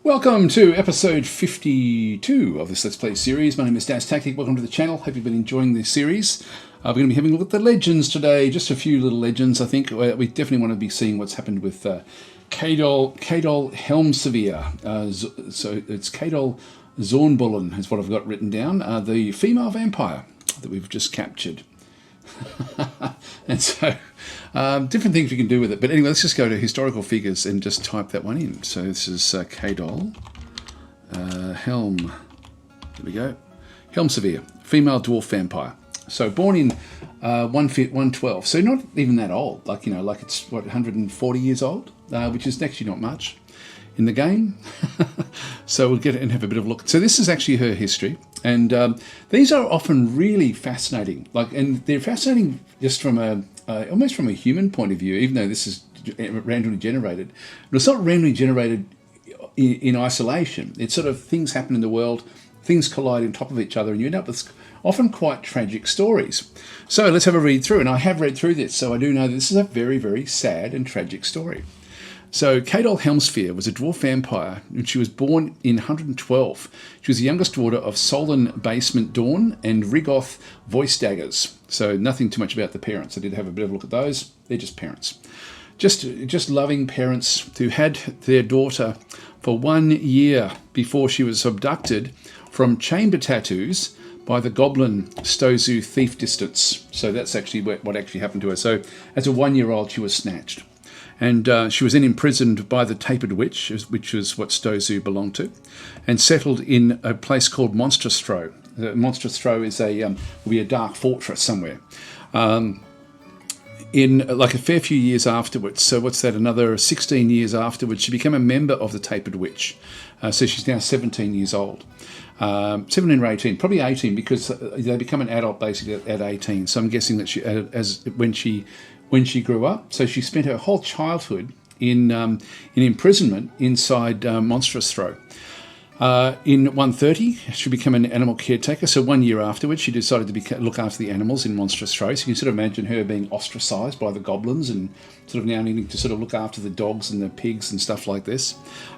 Welcome to episode 52 of this Let's Play series. My name is DasTactic. Welcome to the channel. Hope you've been enjoying this series. We're going to be having a look at the legends today. Just a few little legends, I think. We definitely want to be seeing what's happened with Kadol Helmsevere. So it's Kadol Zornbullen is what I've got written down. The female vampire that we've just captured. And so different things we can do with it, but anyway, let's just go to historical figures and just type that one in. So this is Kadol Helm, there we go, Helmsevere, female dwarf vampire. So born in 112, so not even that old, like, you know, like it's what, 140 years old, which is actually not much in the game. So we'll get it and have a bit of a look. So this is actually her history, and these are often really fascinating. And they're fascinating just from almost from a human point of view, even though this is randomly generated. But it's not randomly generated in isolation. It's sort of things happen in the world, things collide on top of each other, and you end up with often quite tragic stories. So let's have a read through, and I have read through this, so I do know that this is a very, very sad and tragic story. So Kadol Helmsevere was a dwarf vampire, and she was born in 112. She was the youngest daughter of Solon Basement Dawn and Rigoth Voice Daggers. So nothing too much about the parents. I did have a bit of a look at those. They're just parents. Just loving parents who had their daughter for 1 year before she was abducted from chamber tattoos by the goblin Stozu thief distance. So that's actually what actually happened to her. So as a 1-year-old, she was snatched. And she was then imprisoned by the Tapered Witch, which is what Stozu belonged to, and settled in a place called Monstrous Throw. Monstrous Throw is will be a dark fortress somewhere. In like a fair few years afterwards, so what's that, another 16 years afterwards, she became a member of the Tapered Witch. So she's now 17 years old. 17 or 18, probably 18, because they become an adult basically at 18. So I'm guessing that when she grew up. So she spent her whole childhood in imprisonment inside Monstrous Throw. In 130, she became an animal caretaker. So 1 year afterwards, she decided to look after the animals in Monstrous Throw. So you can sort of imagine her being ostracised by the goblins and sort of now needing to sort of look after the dogs and the pigs and stuff like this.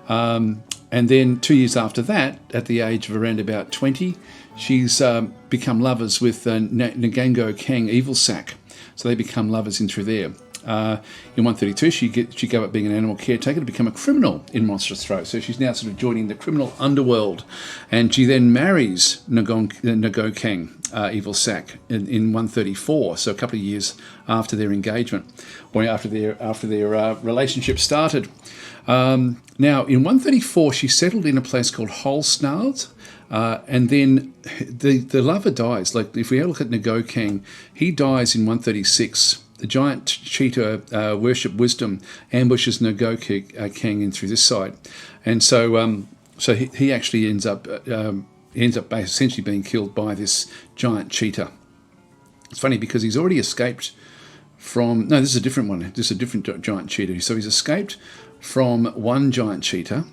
And then 2 years after that, at the age of around about 20, she's become lovers with Nagango Kang Evil Sack. So they become lovers in through there. In 132, she gave up being an animal caretaker to become a criminal in Monstrous Throw. So she's now sort of joining the criminal underworld. And she then marries Nago Kang Evil Sack in 134, so a couple of years after their engagement, or after their relationship started. Now, in 134, she settled in a place called Holsnard. And then the lover dies. Like if we look at Nago Kang, he dies in 136. The giant cheetah worship wisdom ambushes Nago Kang in through this side, and so he actually ends up essentially being killed by this giant cheetah. It's funny because he's already escaped from. No, this is a different one. This is a different giant cheetah. So he's escaped from one giant cheetah,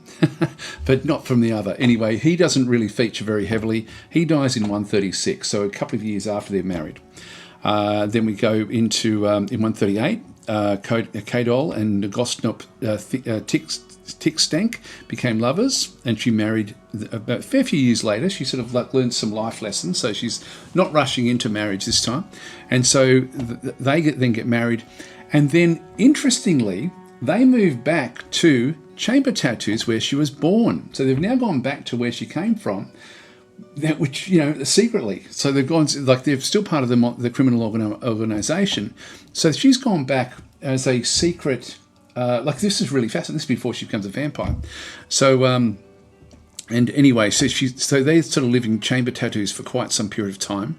but not from the other. Anyway, he doesn't really feature very heavily. He dies in 136, so a couple of years after they're married. Then we go into, in 138, Kadol and Gostnop Tikstank became lovers, and she married about a fair few years later. She sort of learned some life lessons, so she's not rushing into marriage this time. And so they then get married, and then, interestingly, they move back to chamber tattoos where she was born. So they've now gone back to where she came from, which, you know, secretly. So they've gone, like, they're still part of the criminal organisation. So she's gone back as a secret, like, this is really fascinating. This is before she becomes a vampire. So, and anyway, so they're sort of living chamber tattoos for quite some period of time.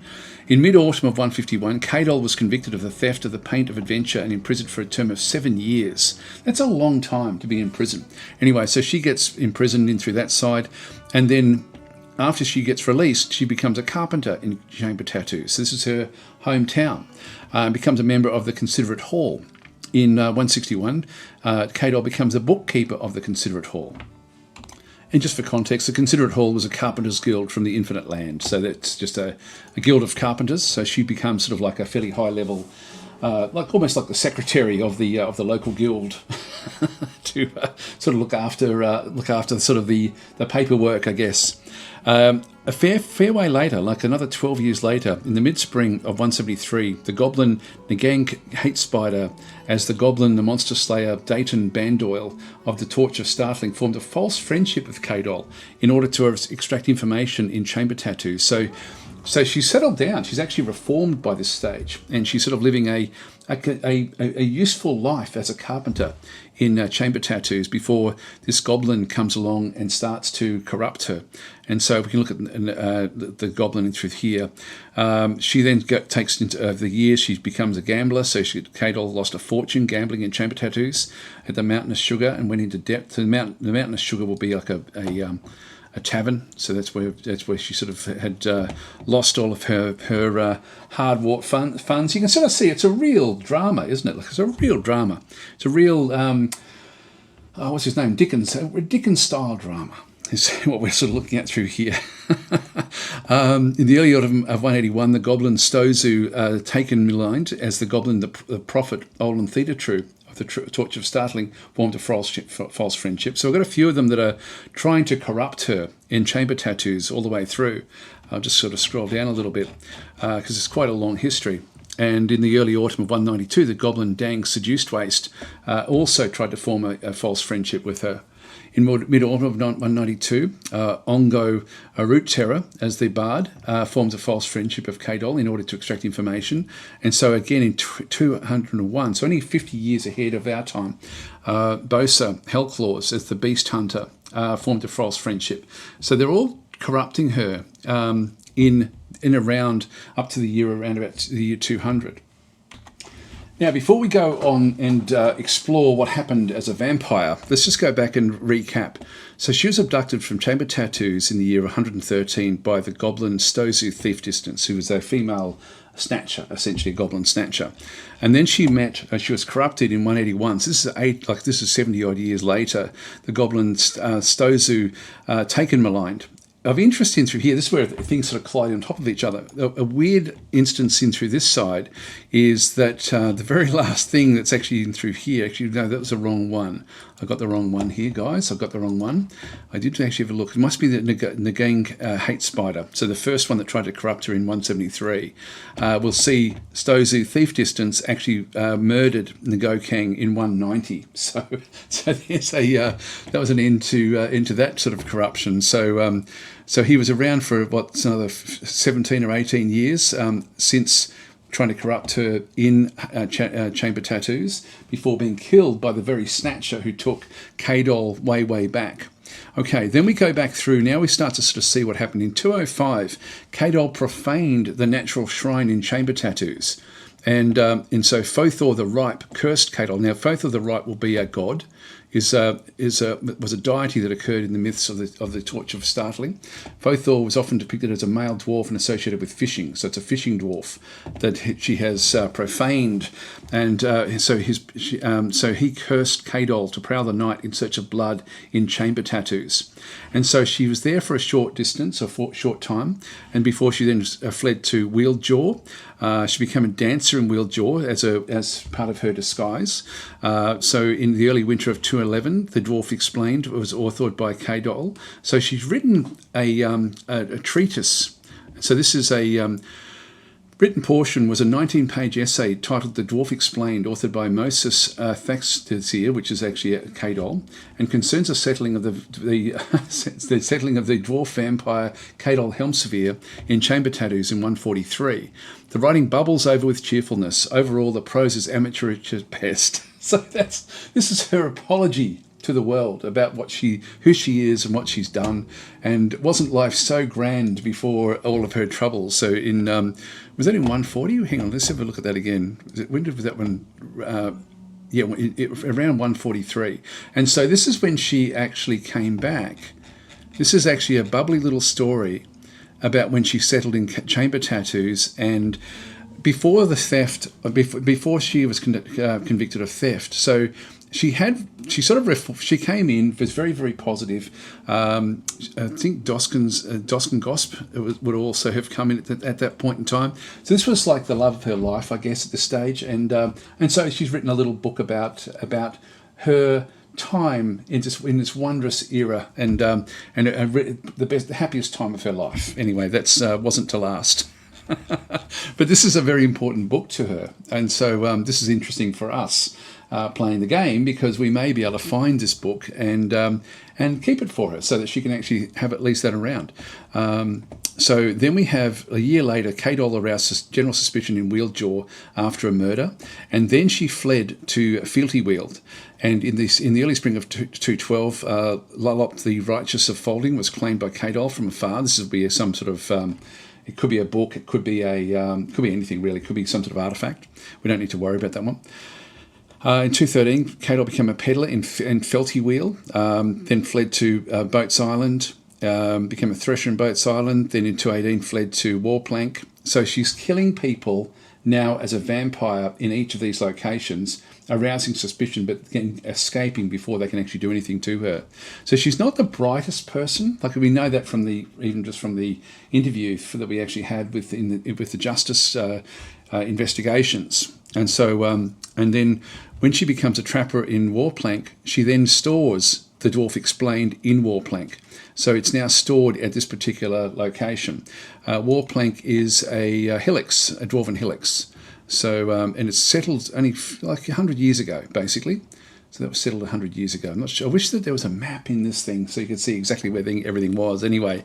In mid-autumn of 151, Kadol was convicted of the theft of the Paint of Adventure and imprisoned for a term of 7 years. That's a long time to be in prison. Anyway, so she gets imprisoned in through that side, and then after she gets released, she becomes a carpenter in chamber tattoos. So this is her hometown. Becomes a member of the Considerate Hall. In 161, Kadol becomes a bookkeeper of the Considerate Hall. And just for context, the Considerate Hall was a carpenter's guild from the Infinite Land. So that's just a guild of carpenters. So she becomes sort of like a fairly high-level like almost like the secretary of the local guild, to sort of look after sort of the paperwork, I guess. A fair way later, like another 12 years later, in the mid-spring of 173, the goblin Ngang Hate Spider, as the goblin, the monster slayer Dayton Bandoyle of the Torch of Startling, formed a false friendship with Kadol in order to extract information in chamber tattoos. So she settled down. She's actually reformed by this stage, and she's sort of living a useful life as a carpenter in chamber tattoos before this goblin comes along and starts to corrupt her. And so we can look at the goblin through here. She then takes into the years, she becomes a gambler. So Kadol lost a fortune gambling in chamber tattoos at the Mountain of Sugar and went into debt. So the Mountain of Sugar will be like a tavern, so that's where she sort of had lost all of her hard-wrought funds. You can sort of see it's a real drama, isn't it? Like, it's a real drama. It's a real what's his name? Dickens-style drama is what we're sort of looking at through here. In the early autumn of 181, the goblin Stozu, taken maligned as the goblin, the prophet Olin Theta True, the Torch of Startling, formed a false friendship. So we've got a few of them that are trying to corrupt her in chamber tattoos all the way through. I'll just sort of scroll down a little bit because it's quite a long history. And in the early autumn of 192, the goblin Dang Seduced Waste also tried to form a false friendship with her. In mid-autumn of 192, Ongo Root Terror, as the bard, forms a false friendship of Kadol in order to extract information. And so again in 201, so only 50 years ahead of our time, Bosa Hellclaws, as the beast hunter, formed a false friendship. So they're all corrupting her in around up to the year around about the year 200. Now, before we go on and explore what happened as a vampire, let's just go back and recap. So she was abducted from chamber tattoos in the year 113 by the goblin Stozu Thief Distance, who was a female snatcher, essentially a goblin snatcher. And then she was corrupted in 181. So this is 70 odd years later. The goblin Stozu taken maligned. Of interest in through here, this is where things sort of collide on top of each other. A weird instance in through this side is that the very last thing that's actually in through here, actually, no, that was the wrong one. I got the wrong one here, guys. I've got the wrong one. I did actually have a look. It must be the Ngang Hate Spider. So the first one that tried to corrupt her in 173. We'll see Stozu Thief Distance actually murdered Ngokang in 190. So there's that was an end to that sort of corruption. So he was around for another 17 or 18 years since trying to corrupt her in chamber tattoos before being killed by the very snatcher who took Kadol way back. Okay, then we go back through. Now we start to sort of see what happened. In 205, Kadol profaned the natural shrine in chamber tattoos. And so Fothor the Ripe cursed Kadol. Now, Fothor the Ripe will be a god, was a deity that occurred in the myths of the Torch of Startling. Fothor was often depicted as a male dwarf and associated with fishing, so it's a fishing dwarf that she has profaned, and so he cursed Kadol to prowl the night in search of blood in chamber tattoos. And so she was there for a short distance, short time, and before she then fled to Wheeljaw. She became a dancer in Wheeljaw as part of her disguise. So in the early winter of 211, the Dwarf Explained was authored by Kadol. So she's written a treatise. So this is a written portion was a 19-page essay titled The Dwarf Explained, authored by Moses Thaxtizer, which is actually Kadol, and concerns the settling of the settling of the dwarf vampire Kadol Helmsevere in chamber tattoos in 143. The writing bubbles over with cheerfulness. Overall, the prose is amateurish at best. So this is her apology to the world about who she is and what she's done. And wasn't life so grand before all of her troubles? So was that in 140? Hang on, let's have a look at that again. When did that one? Around 143. And so this is when she actually came back. This is actually a bubbly little story about when she settled in chamber tattoos, and before the theft, before she was convicted of theft. So she came in, was very, very positive. I think Doskin Gosp would also have come in at that point in time. So this was like the love of her life, I guess, at this stage. And so she's written a little book about her time in this wondrous era, and the happiest time of her life. Anyway, that's wasn't to last. But this is a very important book to her, and so this is interesting for us playing the game, because we may be able to find this book and keep it for her so that she can actually have at least that around. So then we have, a year later, Kadol aroused general suspicion in Wheeljaw after a murder, and then she fled to Fealty Weald. And in the early spring of 212, Lalop the Righteous of Folding was claimed by Kadol from afar. This would be some sort of it could be a book, it could be could be anything really, it could be some sort of artifact. We don't need to worry about that one. In 213, Kadol became a peddler in Felty Wheel, then fled to Boats Island, became a thresher in Boats Island, then in 218 fled to Warplank. So she's killing people now as a vampire in each of these locations, arousing suspicion but escaping before they can actually do anything to her. So she's not the brightest person. Like, we know that from even just from the interview that we actually had with the Justice investigations. And so and then when she becomes a trapper in Warplank, she then stores the Dwarf Explained in Warplank. So it's now stored at this particular location. Warplank is a helix, a dwarven helix. So, and it's settled only like 100 years ago, basically. So that was settled 100 years ago. I'm not sure. I wish that there was a map in this thing so you could see exactly where everything was. Anyway,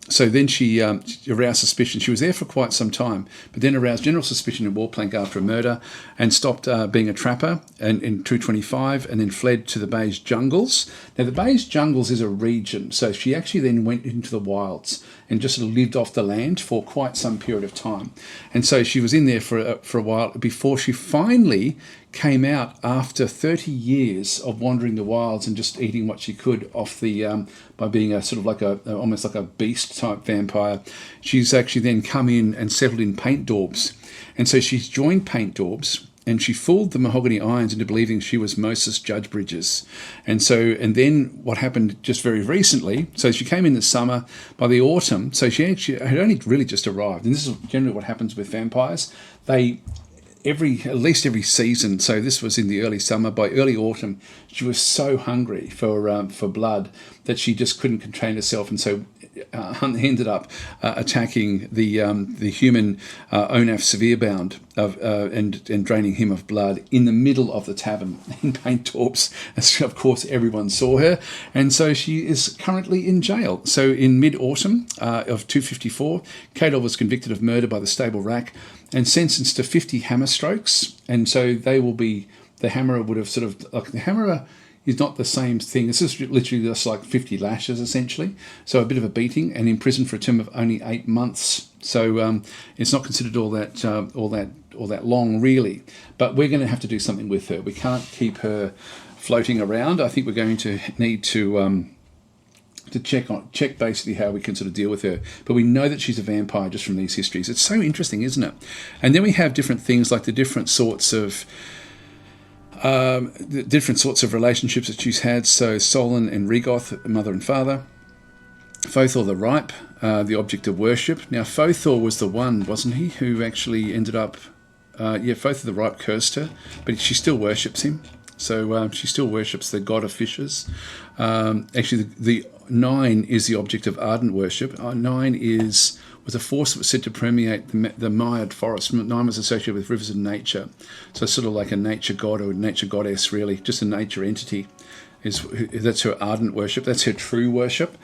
so then she aroused suspicion. She was there for quite some time, but then aroused general suspicion in Warplank after a murder, and stopped being a trapper in 225, and then fled to the Bays Jungles. Now, the Bays Jungles is a region, so she actually then went into the wilds and just sort of lived off the land for quite some period of time. And so she was in there for a while before she finally came out after 30 years of wandering the wilds and just eating what she could off the by being a sort of like almost like a beast type vampire. She's actually then come in and settled in Paint Daubs, and so she's joined Paint Daubs, and she fooled the Mahogany Irons into believing she was Moses Judge Bridges. And then what happened just very recently, so she came in the summer, by the autumn, so she had only really just arrived, and this is generally what happens with vampires. They at least every season, so this was in the early summer, by early autumn, she was so hungry for blood that she just couldn't contain herself, and so ended up attacking the human Onaf Severebound and draining him of blood in the middle of the tavern in Paint Daubs. Of course, everyone saw her, and so she is currently in jail. So in mid-autumn of 254, Kadol was convicted of murder by the stable rack and sentenced to 50 hammer strokes. And so they will be, the hammerer would have sort of, like, the hammerer is not the same thing. This is literally just like 50 lashes, essentially. So a bit of a beating, and in prison for a term of only 8 months. So it's not considered all that long, really. But we're going to have to do something with her. We can't keep her floating around. I think we're going to need to check basically how we can sort of deal with her. But we know that she's a vampire just from these histories. It's so interesting, isn't it? And then we have different things like the different sorts of relationships that she's had. So Solon and Regoth, mother and father. Fothor the Ripe, the object of worship. Now, Fothor was the one, wasn't he, who actually ended up... Fothor the Ripe cursed her, but she still worships him. So she still worships the god of fishes. Actually, the Nine is the object of ardent worship. Nine was a force that was said to permeate the mired forest. Nine was associated with rivers of nature. So sort of like a nature god or a nature goddess, really, just a nature entity. That's her ardent worship. That's her true worship.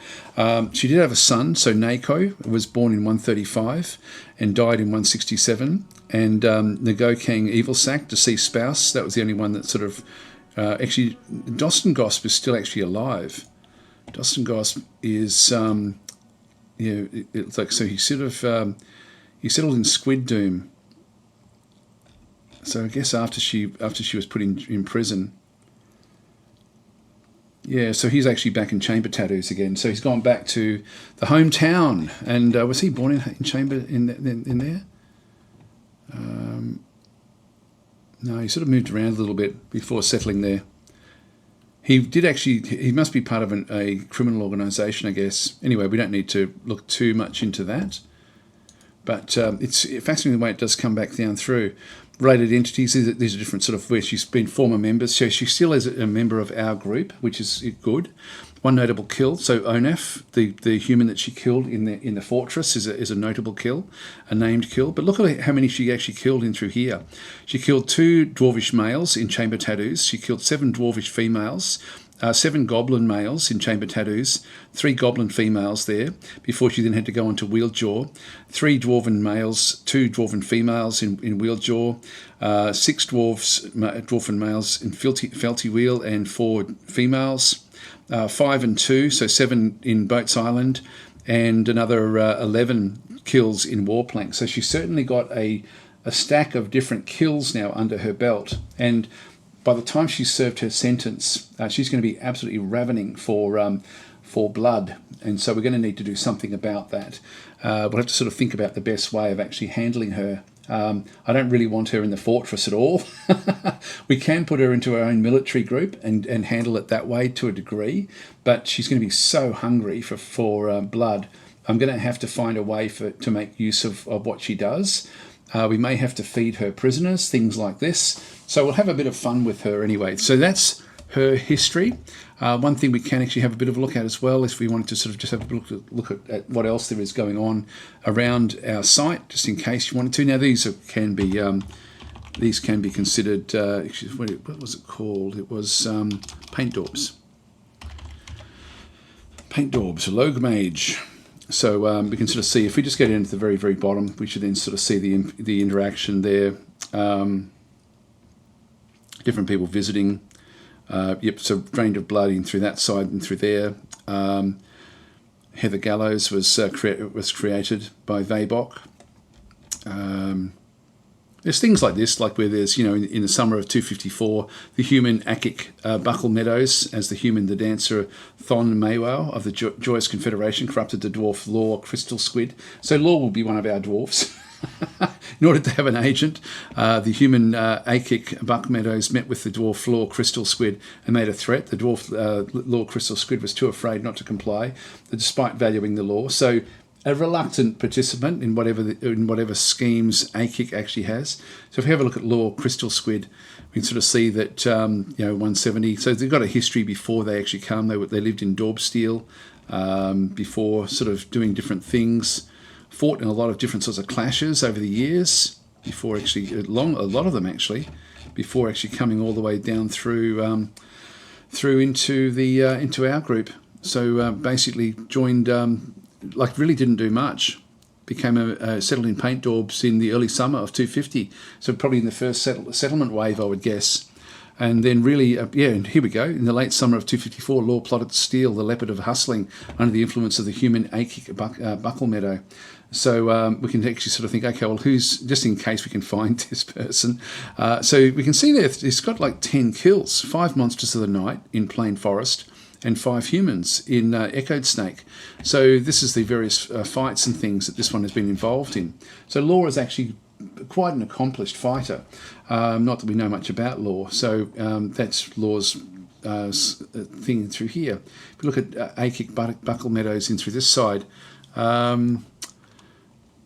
She did have a son, so Nako was born in 135 and died in 167. And Nagokang Evilsack, deceased spouse, that was the only one that sort of... actually, Doston Gosp is still actually alive. Doston Gosp is... it's like, so he sort of... he settled in Squid Doom. So I guess after she was put in prison... Yeah, so he's actually back in Chamber Tattoos again. So he's gone back to the hometown. And was he born in Chamber in there? No, he sort of moved around a little bit before settling there. He did actually, he must be part of a criminal organisation, I guess. Anyway, we don't need to look too much into that. But it's fascinating the way it does come back down through. Related entities, these are different sort of where she's been former members. So she still is a member of our group, which is good. One notable kill, so Onaf, the human that she killed in the fortress, is a notable kill, a named kill. But look at how many she actually killed in through here. She killed 2 dwarvish males in chamber tattoos. She killed 7 dwarvish females, 7 goblin males in chamber tattoos, 3 goblin females there, before she then had to go on to Wheeljaw, 3 dwarven males, 2 dwarven females in Wheeljaw, 6 dwarven males in Felty Wheel, and 4 females, 5 and 2, so 7 in Boats Island, and another 11 kills in Warplank. So she's certainly got a stack of different kills now under her belt, and by the time she's served her sentence, she's going to be absolutely ravening for blood, and so we're going to need to do something about that. We'll have to sort of think about the best way of actually handling her. I don't really want her in the fortress at all. We can put her into our own military group and handle it that way to a degree, but she's going to be so hungry for blood. I'm going to have to find a way to make use of what she does. We may have to feed her prisoners, things like this. So we'll have a bit of fun with her anyway. So that's her history. One thing we can actually have a bit of a look at as well, if we wanted to sort of just have a look at what else there is going on around our site, just in case you wanted to. Now these can be considered. What was it called? It was paint daubs. Paint daubs, Logue Mage. So we can sort of see, if we just go down to the very, very bottom, we should then sort of see the interaction there. Different people visiting. So drained of blood in through that side and through there. Heather Gallows was created by Vabok. There's things like this, like where there's, in the summer of 254, the human Akik Buckle Meadows, as the human, the dancer Thon Maywow of the Joyous Confederation corrupted the dwarf Law Crystal Squid. So Law will be one of our dwarfs. In order to have an agent, the human Akik Buck Meadows met with the dwarf Law Crystal Squid and made a threat. The dwarf Law Crystal Squid was too afraid not to comply, despite valuing the law. So a reluctant participant in whatever schemes Akik actually has. So if we have a look at Law Crystal Squid, we can sort of see that 170. So they've got a history before they actually come. They lived in Daubsteel before sort of doing different things. Fought in a lot of different sorts of clashes over the years before actually a lot of them actually before actually coming all the way down through into our group. So basically joined. Really didn't do much. Became settled in paint daubs in the early summer of 250. So probably in the first settlement wave, I would guess. And then really, and here we go. In the late summer of 254, Law plotted to steal the leopard of hustling under the influence of the human Akik Buckle Meadow. So we can actually sort of think, okay, well, who's, just in case we can find this person. So we can see there, it's got like 10 kills, 5 monsters of the night in Plain Forest, and 5 humans in Echoed Snake. So this is the various fights and things that this one has been involved in. So Law is actually quite an accomplished fighter. Not that we know much about Law. So that's Law's thing through here. If you look at Akik Buckle Meadows in through this side,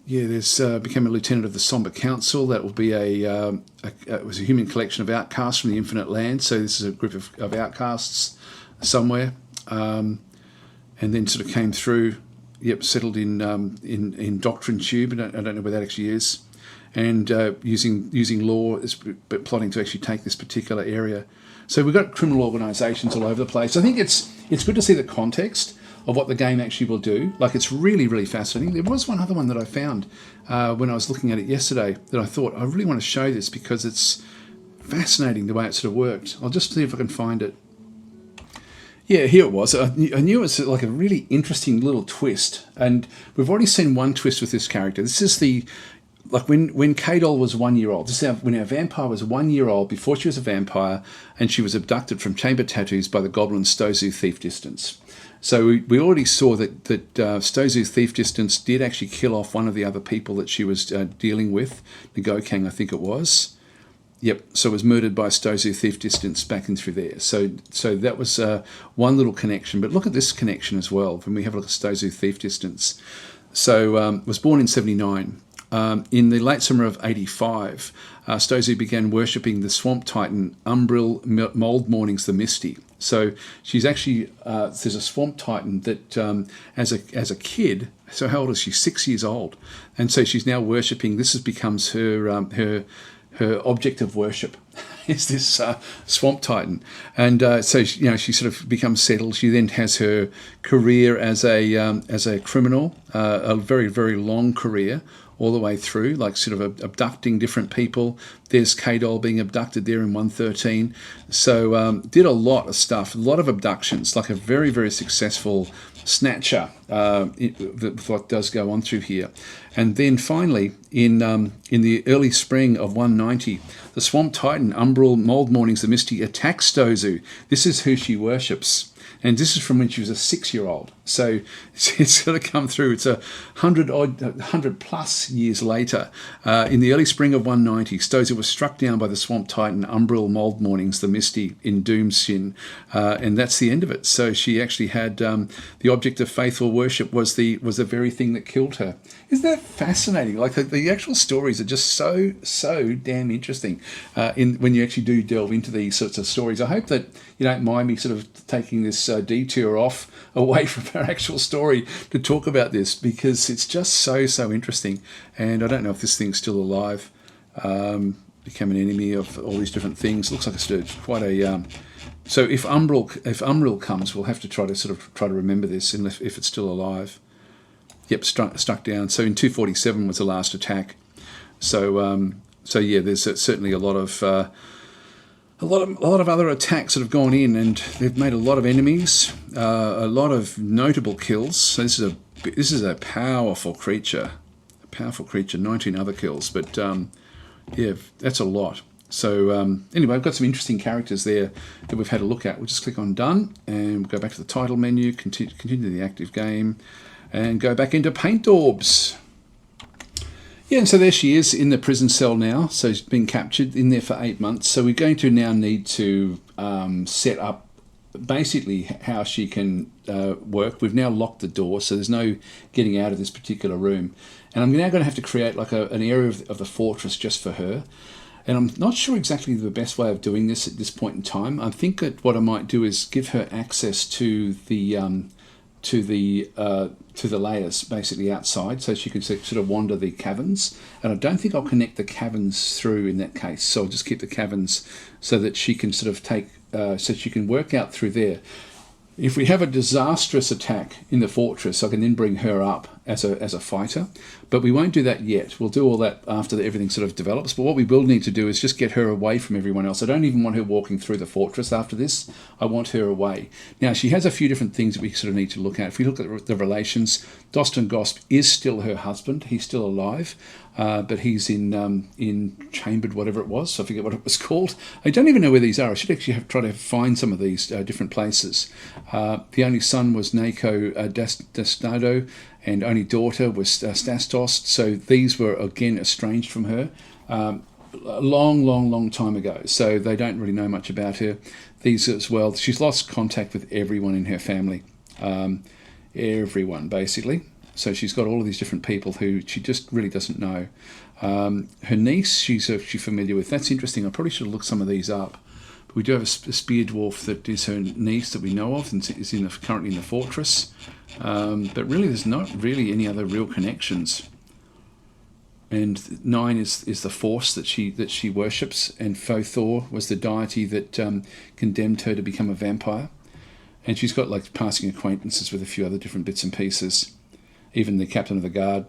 there's became a lieutenant of the Somber Council. That will be it was a human collection of outcasts from the Infinite Land. So this is a group of outcasts somewhere, and then sort of came through, settled in Doctrine Tube, I don't know where that actually is, and using Law, but plotting to actually take this particular area. So we've got criminal organisations all over the place. I think it's good to see the context of what the game actually will do. Like, it's really, really fascinating. There was one other one that I found when I was looking at it yesterday that I thought, I really want to show this because it's fascinating the way it sort of worked. I'll just see if I can find it. Yeah, here it was. I knew it was like a really interesting little twist, and we've already seen one twist with this character. This is when Kadol was 1 year old. This is when our vampire was 1 year old, before she was a vampire, and she was abducted from chamber tattoos by the goblin Stozu Thief Distance. So we already saw that Stozu Thief Distance did actually kill off one of the other people that she was dealing with, the Gokang, I think it was. Yep. So it was murdered by Stozu Thief Distance back in through there. So that was one little connection. But look at this connection as well. When we have a look at Stozu Thief Distance. So was born in 79. In the late summer of 85, Stozu began worshipping the swamp titan Umbril Mold Mornings the Misty. So she's actually, there's a swamp titan that as a kid, so how old is she? 6 years old. And so she's now worshipping, this becomes her object of worship is this swamp titan. And so she sort of becomes settled. She then has her career as a criminal, a very, very long career, all the way through, like sort of abducting different people. There's Kadol being abducted there in 113. So did a lot of stuff, a lot of abductions, like a very, very successful snatcher what does go on through here. And then finally, in the early spring of 190, the Swamp Titan, Umbril Mold Mornings the Misty, attacks Stozu. This is who she worships. And this is from when she was a 6-year-old. So it's sort of come through. It's 100 plus years later. In the early spring of 190, Stozu was struck down by the Swamp Titan, Umbril Mold Mornings, the Misty, in Doomshin. And that's the end of it. So she actually had the object of faithful worship was the very thing that killed her. Isn't that fascinating? Like the actual stories are just so damn interesting when you actually do delve into these sorts of stories. I hope that you don't mind me sort of taking this detour away from our actual story to talk about this, because it's just so interesting. And I don't know if this thing's still alive. Become an enemy of all these different things. Looks like it's quite a. So if Umbril comes, we'll have to try to remember this, if it's still alive. Yep, struck down. So in 247 was the last attack. So yeah, there's certainly a lot of other attacks that have gone in, and they've made a lot of enemies, a lot of notable kills. So this is a powerful creature, 19 other kills, but yeah, that's a lot. So anyway, I've got some interesting characters there that we've had a look at. We'll just click on done, and we'll go back to the title menu, continue the active game, and go back into paint daubs. Yeah, and so there she is in the prison cell now. So she's been captured in there for 8 months. So we're going to now need to set up basically how she can work. We've now locked the door, so there's no getting out of this particular room. And I'm now going to have to create like an area of the fortress just for her. And I'm not sure exactly the best way of doing this at this point in time. I think that what I might do is give her access to the layers basically outside, so she can sort of wander the caverns. And I don't think I'll connect the caverns through in that case, so I'll just keep the caverns so that she can sort of so she can work out through there. If we have a disastrous attack in the fortress, I can then bring her up as a fighter, but we won't do that yet. We'll do all that after everything sort of develops. But what we will need to do is just get her away from everyone else. I don't even want her walking through the fortress after this. I want her away. Now, she has a few different things that we sort of need to look at. If we look at the relations, Doston Gosp is still her husband. He's still alive, but he's in chambered, whatever it was. So I forget what it was called. I don't even know where these are. I should actually try to find some of these different places. The only son was Nako Dastado, and only daughter was Stastos. So these were again estranged from her a long time ago. So they don't really know much about her. These as well. She's lost contact with everyone in her family, everyone basically. So she's got all of these different people who she just really doesn't know. Her niece, she's familiar with. That's interesting. I probably should have looked some of these up. But we do have a spear dwarf that is her niece that we know of, and is currently in the fortress. But really, there's not really any other real connections. And 9 is the force that she worships, and Fothor was the deity that condemned her to become a vampire. And she's got like passing acquaintances with a few other different bits and pieces, even the captain of the guard.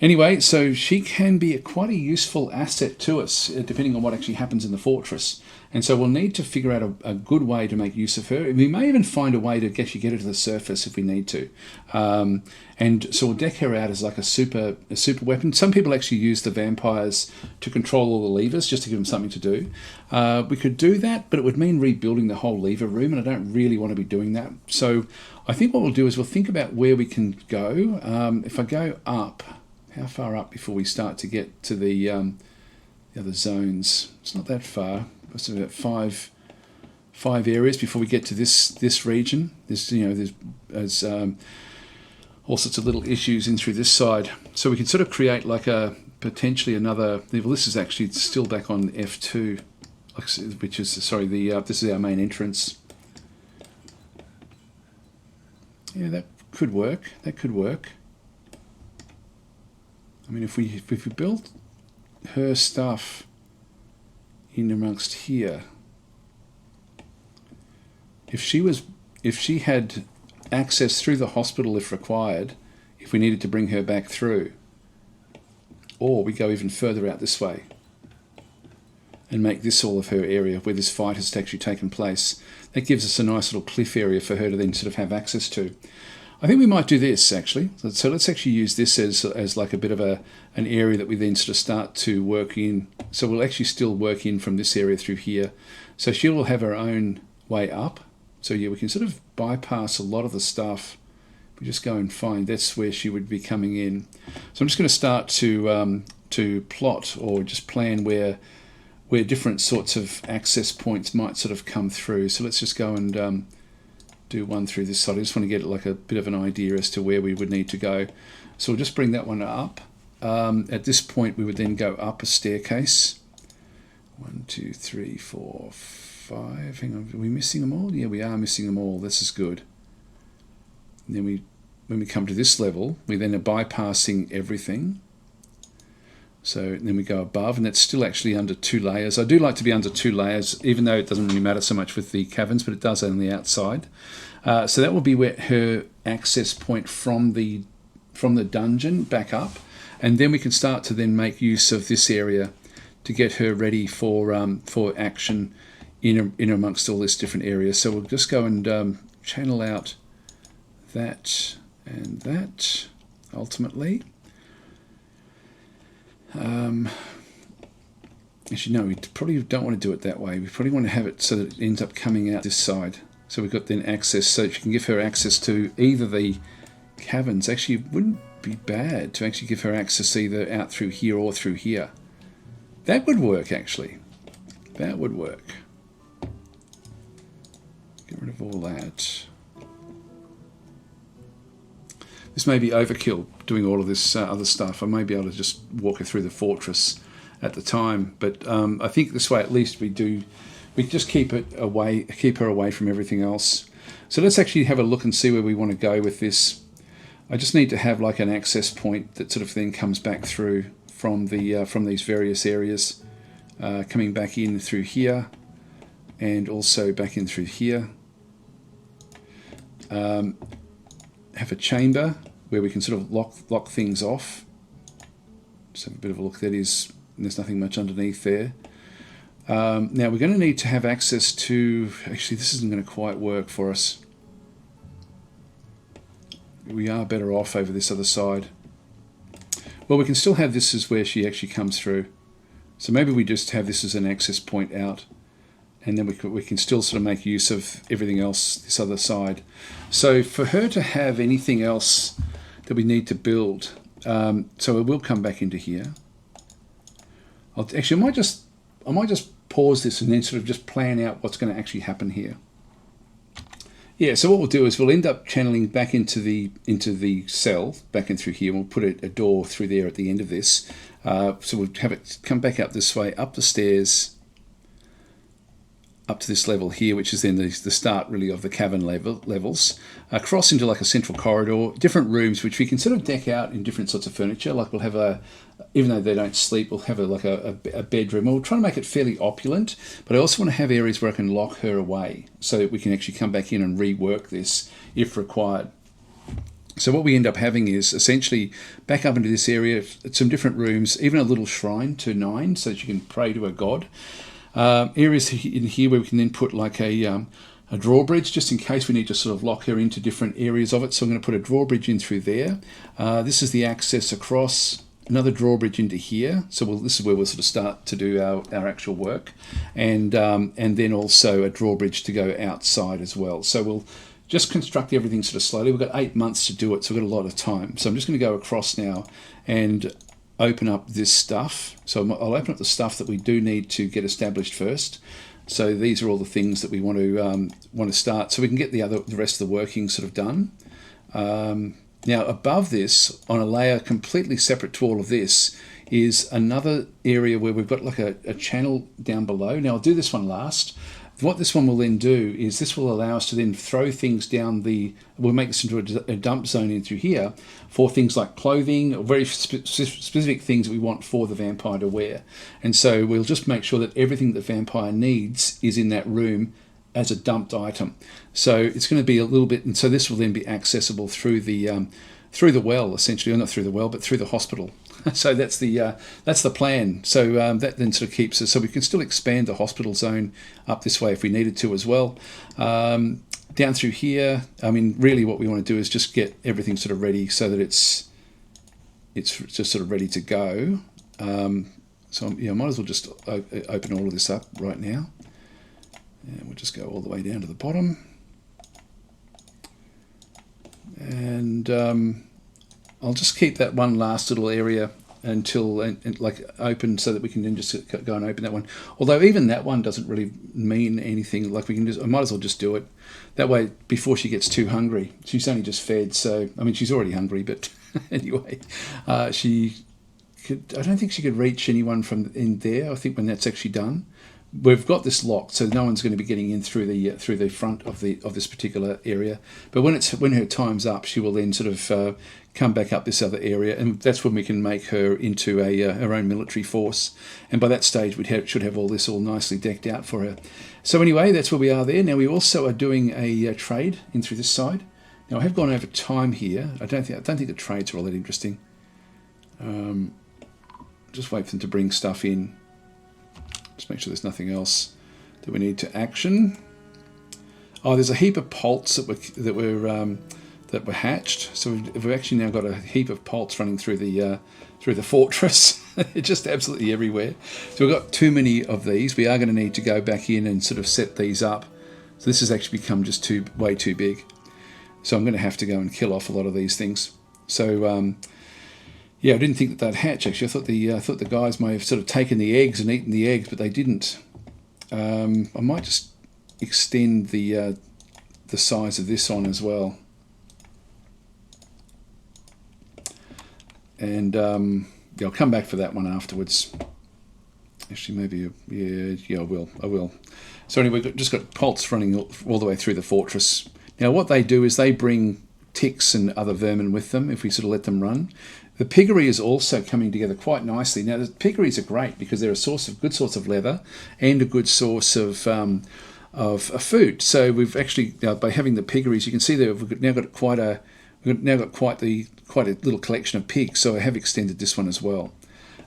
Anyway, so she can be quite a useful asset to us, depending on what actually happens in the fortress. And so we'll need to figure out a good way to make use of her. We may even find a way to actually get her to the surface if we need to. And so we'll deck her out as like a super weapon. Some people actually use the vampires to control all the levers, just to give them something to do. We could do that, but it would mean rebuilding the whole lever room, and I don't really want to be doing that. So I think what we'll do is we'll think about where we can go. If I go up, how far up before we start to get to the the other zones. It's not that far. It's about five areas before we get to this region. There's all sorts of little issues in through this side. So we can sort of create like a potentially another. Well, this is actually still back on F2, which is this is our main entrance. Yeah, that could work. That could work. I mean, if we built her stuff in amongst here, if she had access through the hospital if required, if we needed to bring her back through, or we go even further out this way and make this all of her area where this fight has actually taken place, that gives us a nice little cliff area for her to then sort of have access to. I think we might do this actually. So let's actually use this as like a bit of an area that we then sort of start to work in. So we'll actually still work in from this area through here. So she will have her own way up. So yeah, we can sort of bypass a lot of the stuff. We just go and find that's where she would be coming in. So I'm just going to start to plot or just plan where different sorts of access points might sort of come through. So let's just go and do one through this side. I just want to get like a bit of an idea as to where we would need to go. So we'll just bring that one up. At this point, we would then go up a staircase. 1, 2, 3, 4, 5. Hang on, are we missing them all? Yeah, we are missing them all. This is good. And then when we come to this level, we then are bypassing everything. So then we go above, and that's still actually under 2 layers. I do like to be under 2 layers, even though it doesn't really matter so much with the caverns, but it does on the outside. So that will be where her access point from the dungeon back up, and then we can start to then make use of this area to get her ready for action in amongst all this different areas. So we'll just go and channel out that and that ultimately. Actually, no, we probably don't want to do it that way. We probably want to have it so that it ends up coming out this side. So we've got then access, so if you can give her access to either the caverns, actually it wouldn't be bad to actually give her access either out through here or through here. That would work, actually. That would work. Get rid of all that. This may be overkill, doing all of this other stuff. I may be able to just walk her through the fortress at the time, but I think this way at least we just keep her away from everything else. So let's actually have a look and see where we want to go with this. I just need to have like an access point that sort of then comes back through from these various areas, coming back in through here, and also back in through here. Have a chamber where we can sort of lock things off. Just have a bit of a look. There's nothing much underneath there. Now we're going to need to have access to. Actually, this isn't going to quite work for us. We are better off over this other side. Well, we can still have this as where she actually comes through. So maybe we just have this as an access point out, and then we can still sort of make use of everything else this other side. So for her to have anything else that we need to build, so it will come back into here. I might just pause this and then sort of just plan out what's going to actually happen here. Yeah, so what we'll do is we'll end up channeling back into the cell, back in through here, and we'll put a door through there at the end of this. So we'll have it come back up this way, up the stairs, up to this level here, which is then the start really of the cavern levels, across into like a central corridor, different rooms which we can sort of deck out in different sorts of furniture. Like we'll have even though they don't sleep, we'll have a bedroom. We'll try to make it fairly opulent, but I also want to have areas where I can lock her away so that we can actually come back in and rework this if required. So what we end up having is essentially back up into this area, some different rooms, even a little shrine to 9 so that you can pray to a god. Areas in here where we can then put like a drawbridge just in case we need to sort of lock her into different areas of it. So I'm going to put a drawbridge in through there. This is the access across. Another drawbridge into here. So this is where we'll sort of start to do our actual work, and then also a drawbridge to go outside as well. So we'll just construct everything sort of slowly. We've got 8 months to do it, so we've got a lot of time. So I'm just going to go across now, and open up this stuff. So I'll open up the stuff that we do need to get established first. So these are all the things that we want to start, so we can get the rest of the working sort of done. Now above this, on a layer completely separate to all of this, is another area where we've got like a channel down below. Now I'll do this one last. What this one will then do is this will allow us to then throw things down we'll make this into a dump zone in through here for things like clothing, or very specific things that we want for the vampire to wear. And so we'll just make sure that everything the vampire needs is in that room as a dumped item. So it's going to be a little bit, and so this will then be accessible through the well, essentially, or not through the well, but through the hospital. So that's the plan. So that then sort of keeps us, so we can still expand the hospital zone up this way if we needed to as well. Down through here, I mean, really what we want to do is just get everything sort of ready so that it's just sort of ready to go. So I might as well just open all of this up right now. And we'll just go all the way down to the bottom. And I'll just keep that one last little area until like open, so that we can then just go and open that one. Although even that one doesn't really mean anything. Like I might as well just do it that way before she gets too hungry. She's only just fed, so I mean she's already hungry, but anyway, I don't think she could reach anyone from in there. I think when that's actually done, we've got this locked, so no one's going to be getting in through the front of this particular area. But when her time's up, she will then sort of come back up this other area, and that's when we can make her into her own military force. And by that stage, should have all this all nicely decked out for her. So anyway, that's where we are there. Now we also are doing a trade in through this side. Now I have gone over time here. I don't think the trades are all that interesting. Just wait for them to bring stuff in. Just make sure there's nothing else that we need to action. Oh, there's a heap of poults that were hatched. So we've actually now got a heap of poults running through the fortress. It's just absolutely everywhere. So we've got too many of these. We are going to need to go back in and sort of set these up. So this has actually become just way too big. So I'm going to have to go and kill off a lot of these things. So yeah, I didn't think that they'd hatch. Actually, I thought the guys may have sort of taken the eggs and eaten the eggs, but they didn't. I might just extend the size of this on as well, and yeah, I'll come back for that one afterwards. Actually, maybe yeah, I will. So anyway, we've just got poults running all the way through the fortress. Now, what they do is they bring ticks and other vermin with them if we sort of let them run. The piggery is also coming together quite nicely. Now, the piggeries are great because they're a good source of leather and a good source of food. So we've actually, by having the piggeries, you can see that we've now got quite a little collection of pigs. So I have extended this one as well.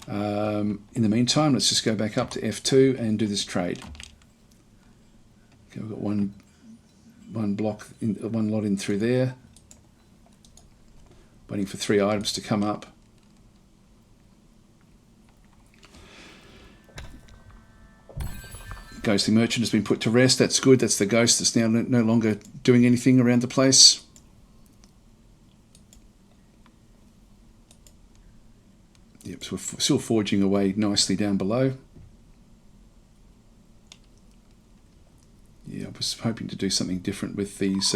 In the meantime, let's just go back up to F2 and do this trade. Okay, we've got one lot in through there. Waiting for 3 items to come up. Ghostly merchant has been put to rest. That's good. That's the ghost that's now no longer doing anything around the place. Yep, so we're still forging away nicely down below. Yeah, I was hoping to do something different with these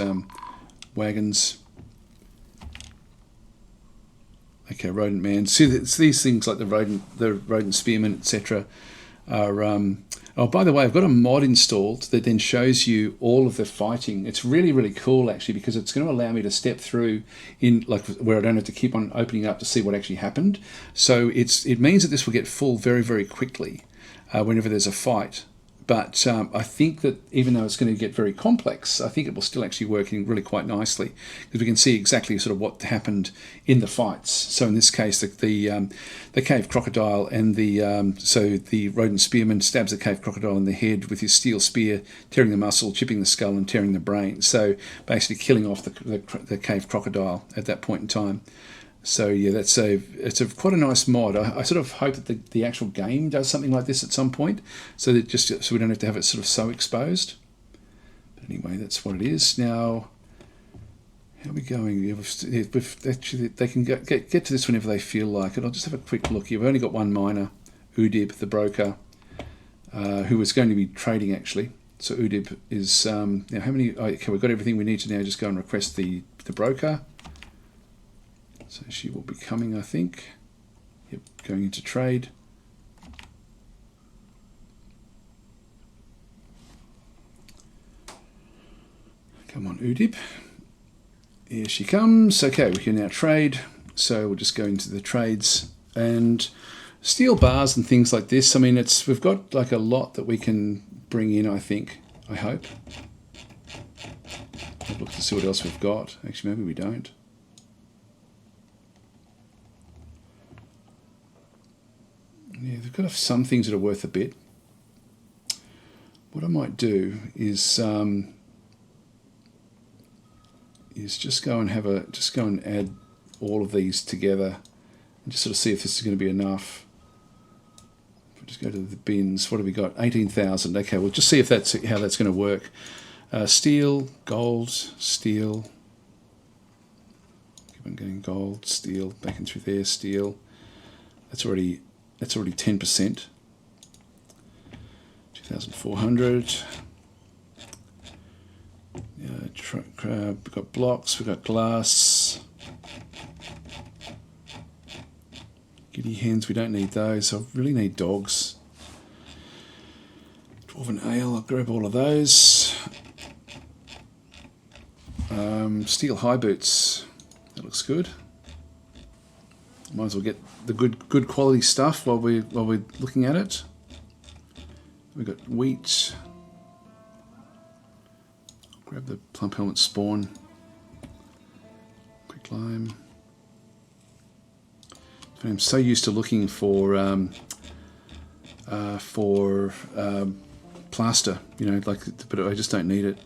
wagons. Okay, rodent man. See, it's these things like the rodent spearman, etc. are. Oh, by the way, I've got a mod installed that then shows you all of the fighting. It's really, really cool actually, because it's going to allow me to step through in like where I don't have to keep on opening up to see what actually happened. So it means that this will get full very, very quickly whenever there's a fight. But I think that even though it's going to get very complex, I think it will still actually work really quite nicely, because we can see exactly sort of what happened in the fights. So in this case, the cave crocodile and the rodent spearman stabs the cave crocodile in the head with his steel spear, tearing the muscle, chipping the skull, and tearing the brain. So basically killing off the cave crocodile at that point in time. So yeah, it's quite a nice mod. I sort of hope that the actual game does something like this at some point, so we don't have to have it sort of so exposed. But anyway, that's what it is. Now, How are we going? Yeah, actually, they can get to this whenever they feel like it. I'll just have a quick look here. We've only got one miner, Udib, the broker, who was going to be trading actually. So Udib is now how many? Okay, we've got everything we need to now just go and request the broker. So she will be coming, I think. Yep, going into trade. Come on, Udib. Here she comes. Okay, we can now trade. So we'll just go into the trades and steel bars and things like this. I mean, we've got like a lot that we can bring in, I think. I hope. I'll look to see what else we've got. Actually, maybe we don't. Yeah, they've got some things that are worth a bit. What I might do is just go and add all of these together and just sort of see if this is going to be enough. If we just go to the bins, what have we got? 18,000. Okay, we'll just see if that's how that's going to work. Steel, gold, steel. Keep on getting gold, steel, back in through there, steel. That's already 10%. 2,400. We've got blocks, we've got glass. Giddy hens, we don't need those. I really need dogs. Dwarven ale, I'll grab all of those. Steel high boots, that looks good. Might as well get the good quality stuff while we're looking at it. We've got wheat. Grab the plump helmet spawn. Quick lime. I'm so used to looking for plaster, you know, but I just don't need it.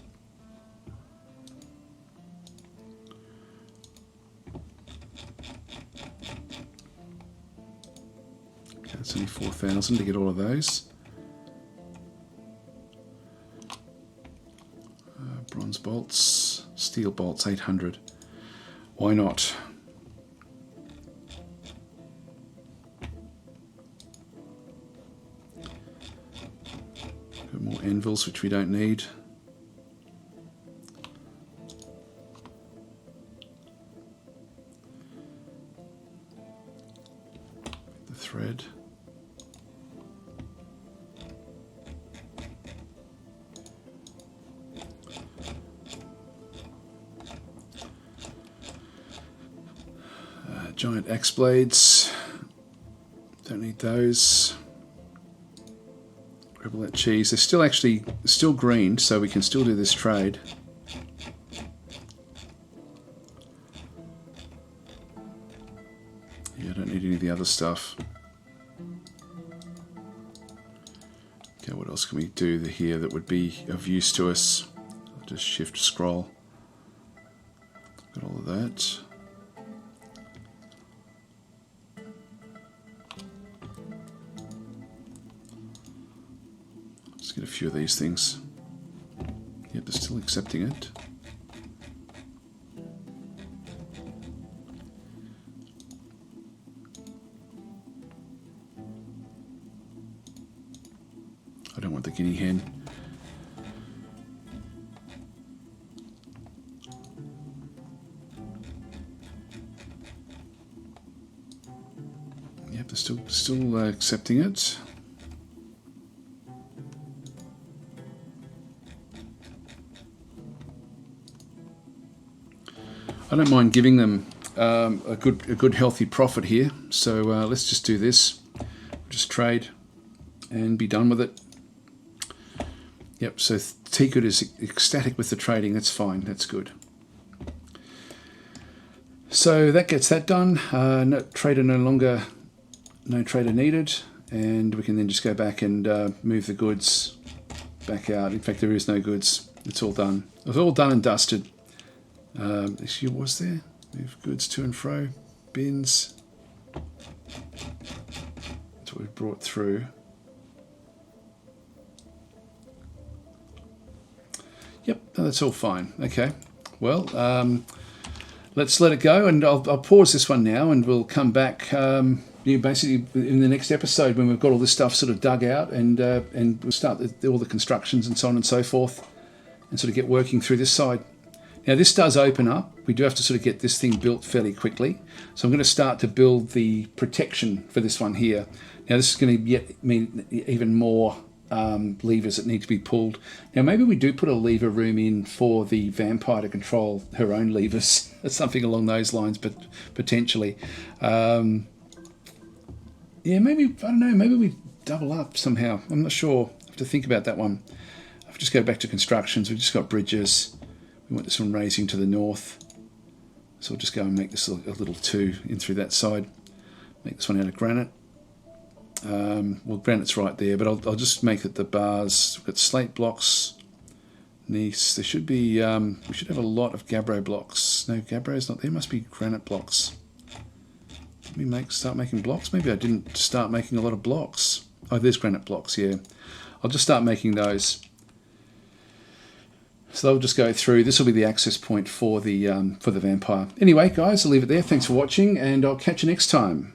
Okay, it's only 4,000 to get all of those. Bronze bolts, steel bolts, 800. Why not? Got more anvils, which we don't need. The thread. Giant axe blades, don't need those. Grab all that cheese. They're still green, so we can still do this trade. Yeah, I don't need any of the other stuff. Okay, what else can we do here that would be of use to us? I'll just shift scroll. Got all of that. Let's get a few of these things. Yep, they're still accepting it. I don't want the guinea hen. Yep, they're still accepting it. I don't mind giving them a good healthy profit here. So let's just do this. Just trade and be done with it. Yep. So T-Good is ecstatic with the trading. That's fine. That's good. So that gets that done. No trader needed, and we can then just go back and move the goods back out. In fact, there is no goods. It's all done. It's all done and dusted. Actually, was there? Move goods to and fro, bins. That's what we brought through. Yep, no, that's all fine. Okay, well, let's let it go, and I'll pause this one now, and we'll come back basically in the next episode when we've got all this stuff sort of dug out, and we'll start all the constructions and so on and so forth, and sort of get working through this side. Now this does open up. We do have to sort of get this thing built fairly quickly. So I'm going to start to build the protection for this one here. Now this is going to mean even more levers that need to be pulled. Now maybe we do put a lever room in for the vampire to control her own levers, something along those lines, but potentially. Yeah, maybe, I don't know, maybe we double up somehow. I'm not sure. I have to think about that one. I'll just go back to constructions. We've just got bridges. We want this one raising to the north. So we'll just go and make this a little 2 in through that side. Make this one out of granite. Well, granite's right there, but I'll just make it the bars. We've got slate blocks. Gneiss. There should be, we should have a lot of gabbro blocks. No, gabbro's not there. Must be granite blocks. Let me start making blocks. Maybe I didn't start making a lot of blocks. Oh, there's granite blocks, yeah. I'll just start making those. So they'll just go through. This will be the access point for the vampire. Anyway, guys, I'll leave it there. Thanks for watching, and I'll catch you next time.